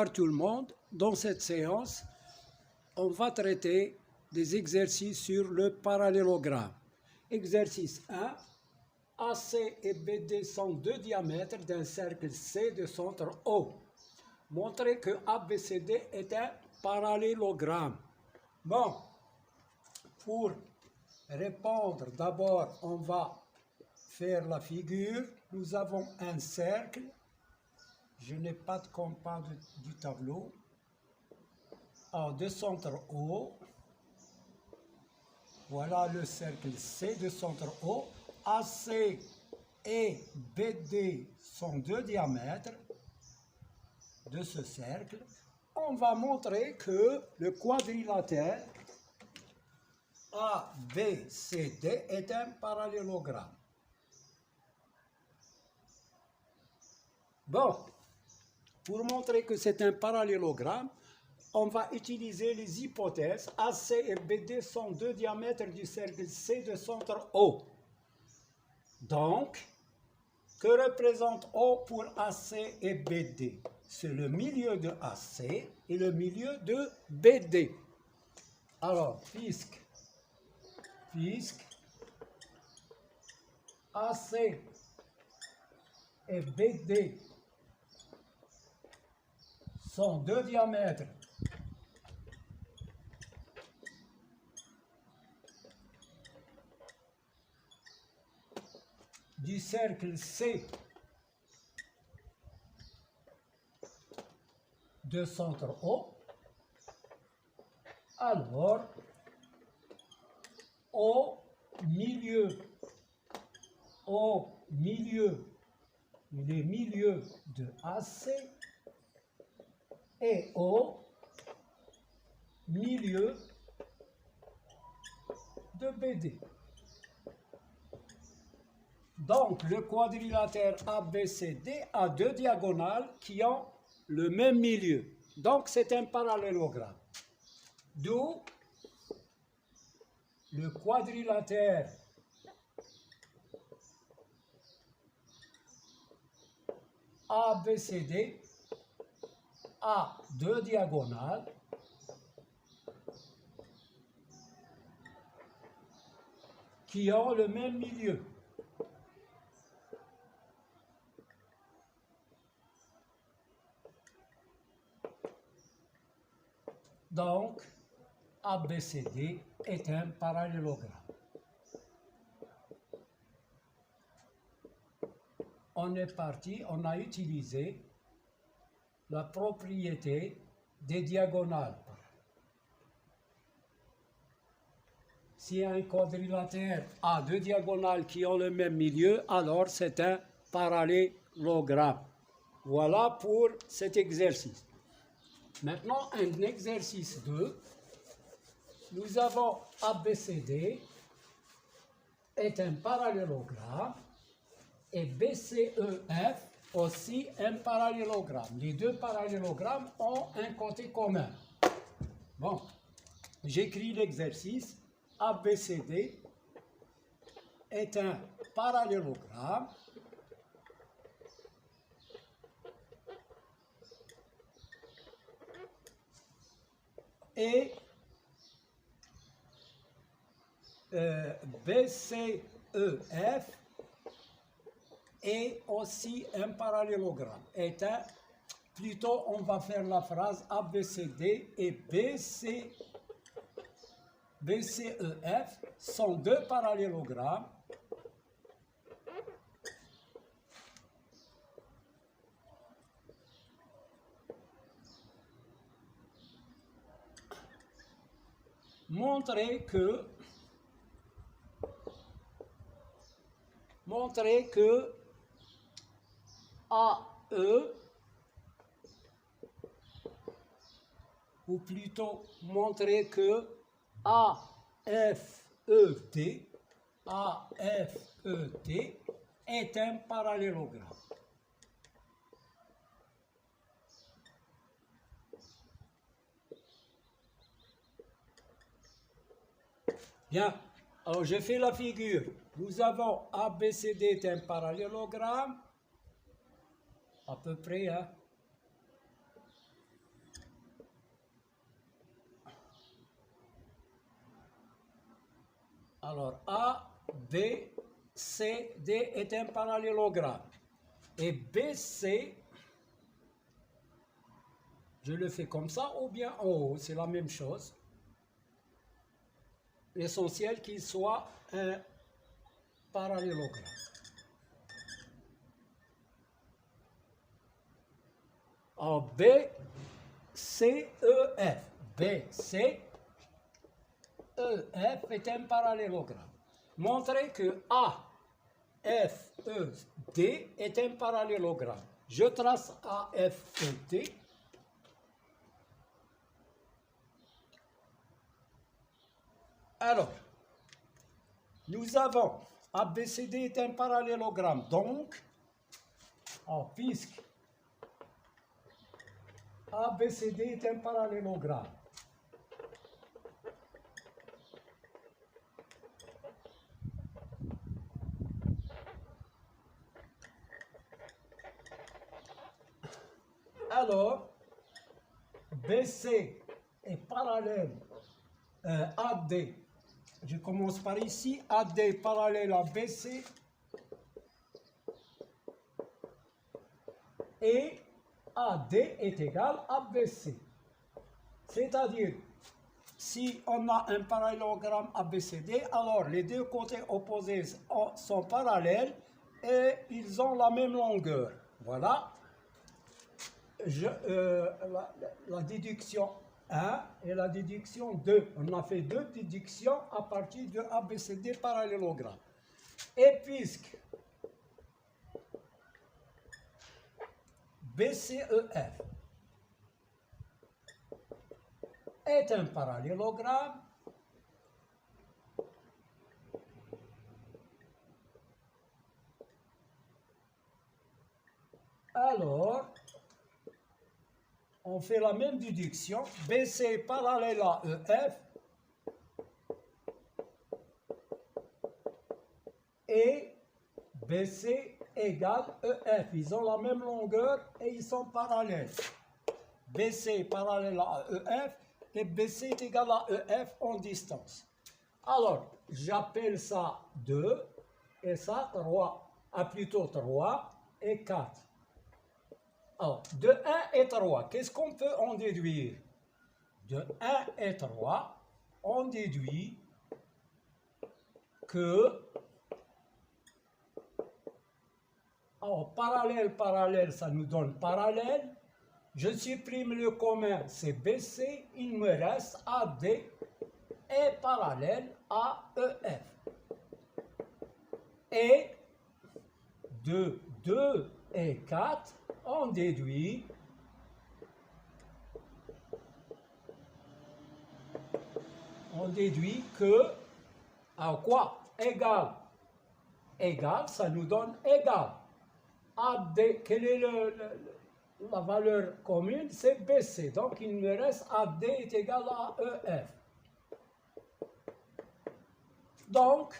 Bonsoir tout le monde. Dans cette séance, on va traiter des exercices sur le parallélogramme. Exercice 1. AC et BD sont deux diamètres d'un cercle C de centre O. Montrer que ABCD est un parallélogramme. Bon, pour répondre, d'abord, on va faire la figure. Nous avons un cercle. Je n'ai pas de compas du tableau. De centre O. Voilà le cercle C de centre O. AC et BD sont deux diamètres de ce cercle. On va montrer que le quadrilatère ABCD est un parallélogramme. Bon, pour montrer que c'est un parallélogramme, on va utiliser les hypothèses. AC et BD sont deux diamètres du cercle C de centre O. Donc, que représente O pour AC et BD? C'est le milieu de AC et le milieu de BD. Alors, puisque AC et BD sont deux diamètres du cercle C de centre O, alors au milieu, les milieux de AC et au milieu de BD. Donc, le quadrilatère ABCD a deux diagonales qui ont le même milieu. Donc, c'est un parallélogramme. D'où le quadrilatère ABCD a deux diagonales qui ont le même milieu. Donc, ABCD est un parallélogramme. On est parti, on a utilisé la propriété des diagonales. Si un quadrilatère a deux diagonales qui ont le même milieu, alors c'est un parallélogramme. Voilà pour cet exercice. Maintenant, un exercice 2. Nous avons ABCD est un parallélogramme et BCEF aussi un parallélogramme. Les deux parallélogrammes ont un côté commun. Bon, j'écris l'exercice. ABCD est un parallélogramme et BCEF est aussi un parallélogramme. Plutôt, on va faire la phrase ABCD et BCEF sont deux parallélogrammes montrer que AE, ou plutôt montrer que AFET est un parallélogramme. Bien, alors je fais la figure. Nous avons ABCD est un parallélogramme, à peu près, hein. Alors, A, B, C, D est un parallélogramme. Et BC, je le fais comme ça ou bien en haut, c'est la même chose. L'essentiel qu'il soit un parallélogramme. En B, C, E, F. B, C, E, F est un parallélogramme. Montrez que A, F, E, D est un parallélogramme. Je trace A, F, E, D. Alors, nous avons ABCD est un parallélogramme. Donc, puisque ABCD est un parallélogramme, alors BC est parallèle AD. Je commence par ici, AD parallèle à BC et AD est égal à BC. C'est-à-dire, si on a un parallélogramme ABCD, alors les deux côtés opposés sont parallèles et ils ont la même longueur. Voilà la déduction 1 et la déduction 2. On a fait deux déductions à partir de ABCD parallélogramme. Et puisque BCEF est un parallélogramme, alors on fait la même déduction. BC parallèle à EF et BC égale EF. Ils ont la même longueur et ils sont parallèles. BC parallèle à EF et BC est égal à EF en distance. Alors, j'appelle ça 2 et ça 3, plutôt 3 et 4. Alors, de 1 et 3, qu'est-ce qu'on peut en déduire? De 1 et 3, on déduit que, alors, parallèle, parallèle, ça nous donne parallèle. Je supprime le commun, c'est BC, il me reste AD est parallèle à EF. Et de 2 et 4, on déduit que, à quoi? Égal. Égal, ça nous donne égal. AD, quelle est la valeur commune? C'est BC. Donc, il me reste AD est égal à EF. Donc,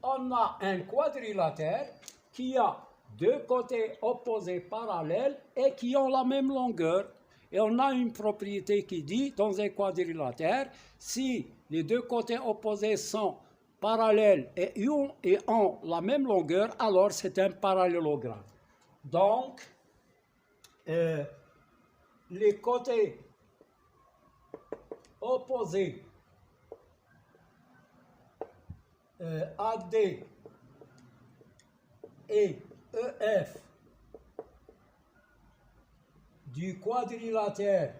on a un quadrilatère qui a deux côtés opposés parallèles et qui ont la même longueur. Et on a une propriété qui dit, dans un quadrilatère, si les deux côtés opposés sont parallèles et ont la même longueur, alors c'est un parallélogramme. Donc, les côtés opposés AD et EF du quadrilatère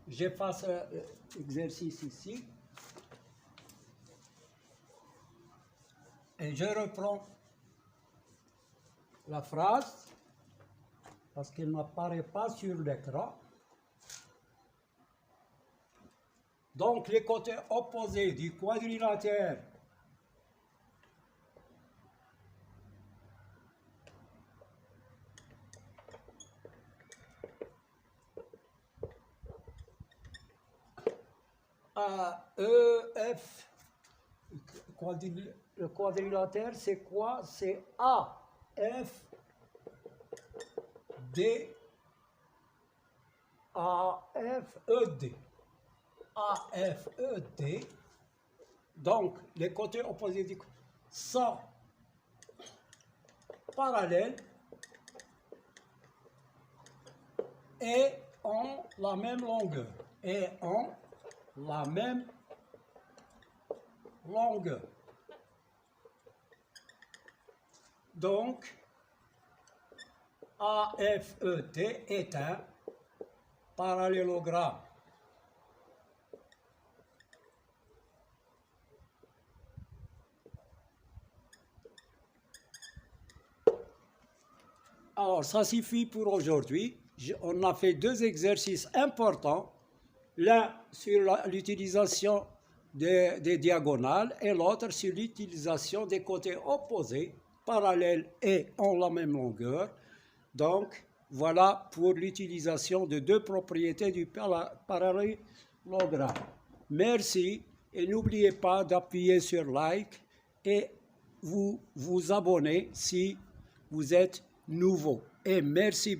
j'efface l'exercice ici et je reprends la phrase parce qu'elle n'apparaît pas sur l'écran. Donc, les côtés opposés du quadrilatère EF, le quadrilatère, c'est quoi? C'est AF, D, AFED. AFED. Donc, les côtés opposés sont parallèles et ont la même longueur. Et ont la même longueur. Donc, AFET est un parallélogramme. Alors, ça suffit pour aujourd'hui. On a fait deux exercices importants. L'un sur l'utilisation des diagonales et l'autre sur l'utilisation des côtés opposés, parallèles et ont la même longueur. Donc, voilà pour l'utilisation de deux propriétés du parallélogramme. Merci et n'oubliez pas d'appuyer sur like et vous abonner si vous êtes nouveau. Et merci.